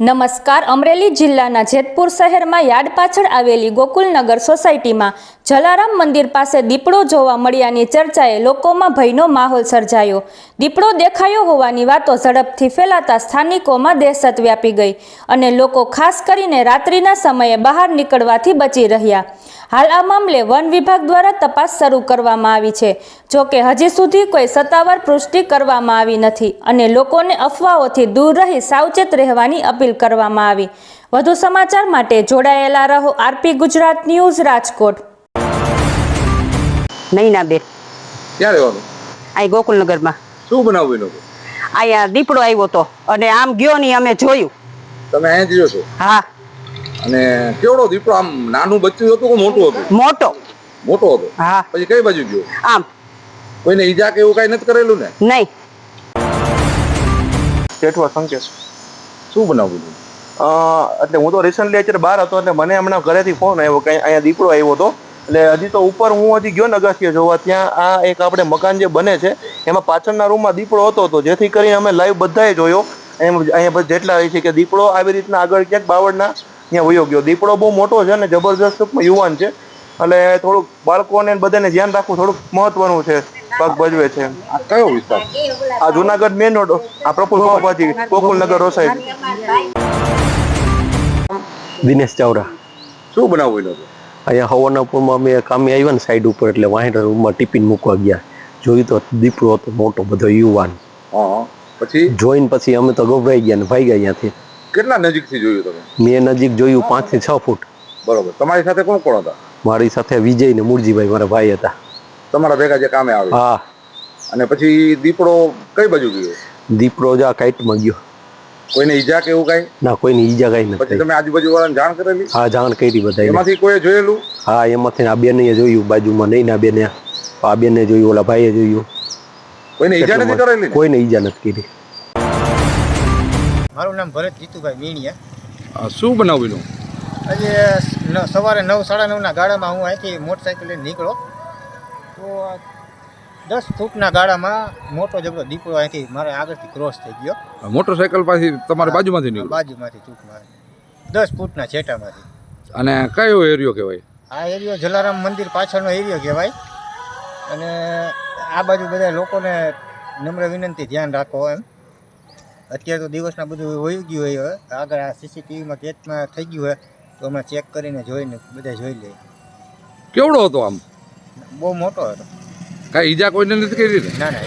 નમસ્કાર. અમરેલી જિલ્લાના જેતપુર શહેરમાં યાર્ડ પાછળ આવેલી ગોકુલનગર સોસાયટીમાં જલારામ મંદિર પાસે દીપડો જોવા મળ્યાની ચર્ચાએ લોકોમાં ભયનો માહોલ સર્જાયો. દીપડો દેખાયો હોવાની વાતો ઝડપથી ફેલાતા સ્થાનિકોમાં દહેશત વ્યાપી ગઈ અને લોકો ખાસ કરીને રાત્રિના સમયે બહાર નીકળવાથી બચી રહ્યા. હાલ આ મામલે વન વિભાગ દ્વારા તપાસ શરૂ કરવામાં આવી છે. જો કે હજી સુધી કોઈ સત્તાવાર પુષ્ટિ કરવામાં આવી નથી અને લોકોને અફવાઓથી દૂર રહી સાવચેત રહેવાની અપીલ કરવામાં આવી. વધુ સમાચાર માટે જોડાયેલા રહો આરપી ગુજરાત ન્યૂઝ રાજકોટ. નૈના બેન ક્યાં રહેવાનું? અહીં ગોકુલનગરમાં. શું બનાવ્યું? અહીંયા દીપડો આવ્યો તો અને આમ ગયો નહીં, અમે જોયું. તમે અહીંયા જ રહ્યો છો? હા. અને કેવડો દીપડો? આમ નાનું બચ્ચું હતું કે મોટું હતું? મોટો હતો. હા. પછી કઈ બાજુ ગયો? આમ. કોઈને ઈજા કે એવું કઈ નથી કરેલું ને? નહીં. જેઠવા સંકેત. શું બનાવ્યું? એટલે હું તો રિસન્ટલી અત્યારે બહાર હતો એટલે મને હમણાં ઘરેથી ફોન આવ્યો કે અહીંયા દીપડો આવ્યો હતો. એટલે હજી તો ઉપર હું હજી ગયો ને અગાસીએ જોવા, ત્યાં આ એક આપણે મકાન જે બને છે એમાં પાછળના રૂમમાં દીપડો હતો, જેથી કરીને અમે લાઈવ બધાએ જોયો. અહીંયા જેટલા હોય છે કે દીપડો આવી રીતના આગળ ક્યાંક બાવળના ત્યાં વયો ગયો. દીપડો બહુ મોટો છે અને જબરજસ્ત યુવાન છે, એટલે થોડુંક બાળકોને બધાને ધ્યાન રાખવું થોડુંક મહત્વનું છે, ભાગ ભજવે છે. આ કયો વિસ્તાર? આ જુનાગઢ મેન રોડ, આ પ્રફુલ પાપાજી ગોકુલનગર સોસાયટી. દિનેશ ચાવડા. શું બનાવ્યું? અહીંયા હવનાપુરમાં અમે કામે આવ્યા ને સાઈડ ઉપર, એટલે વાહિંડા રૂમમાં ટિફિન મૂકવા ગયા, જોયું તો દીપડો હતો મોટો બધો યુવાન. પછી જોઈને પછી અમે તો ગભરાઈ ગયા ને ભાઈ ગયા અહીંયાથી. કેટલા નજીકથી જોયું તમે? મેં નજીક જોયું 5 થી 6 ફૂટ. બરોબર. તમારી સાથે કોણ કોણ હતા? મારી સાથે વિજય ને મુરજીભાઈ મારા ભાઈ હતા. તમારા ભેગા જે કામે આવે? હા. અને પછી દીપડો કઈ બાજુ ગયો? દીપડો જા કાઈટમાં ગયો. કોઈને ઈજા કે એવું કઈ? ના, કોઈની ઈજા કઈ પછી નથી. તમે આજુબાજુ વાળાને જાણ કરેલી? હા, જાણ કરી બધા. એમાંથી કોઈ જોયેલું? હા, એમાંથી આ બેને જોયું બાજુમાં, નહીં ના બેને, આ બેને જોયું, ઓલા ભાઈએ જોયું. કોઈને ઈજા નથી કરેલી? કોઈને ઈજા નથી કરી. મારું નામ ભરત જીતુભાઈ મીણિયા. શું બનાવ્યું? આજે સવારે 9, 9:30 ગાળામાં હું અહીંથી મોટરસાઇકલ લઈને નીકળો તો 10 ફૂટના ગાળામાં મોટો જબરો દીપડો અહીંથી મારે આગળથી ક્રોસ થઈ ગયો. મોટરસાયકલ પાછી તમારી બાજુમાંથી નીકળ્યો? બાજુમાંથી ચૂક મારે 10 ફૂટના છેટામાંથી. અને કયો એરિયો કહેવાય? આ એરિયો જલારામ મંદિર પાછળનો એરિયો કહેવાય. અને આ બાજુ બધા લોકોને નમ્ર વિનંતી ધ્યાન રાખો એમ. અત્યારે તો દિવસના બધું હોઈ ગયું હોય, હવે આગળ આ સીસીટીવીમાં કેચમાં થઈ ગયું હોય તો અમે ચેક કરીને જોઈને બધા જોઈ લઈએ. કેવડો હતો? આમ બહુ મોટો હતો. કઈ ઈજા કોઈને નથી કરી? ના ના.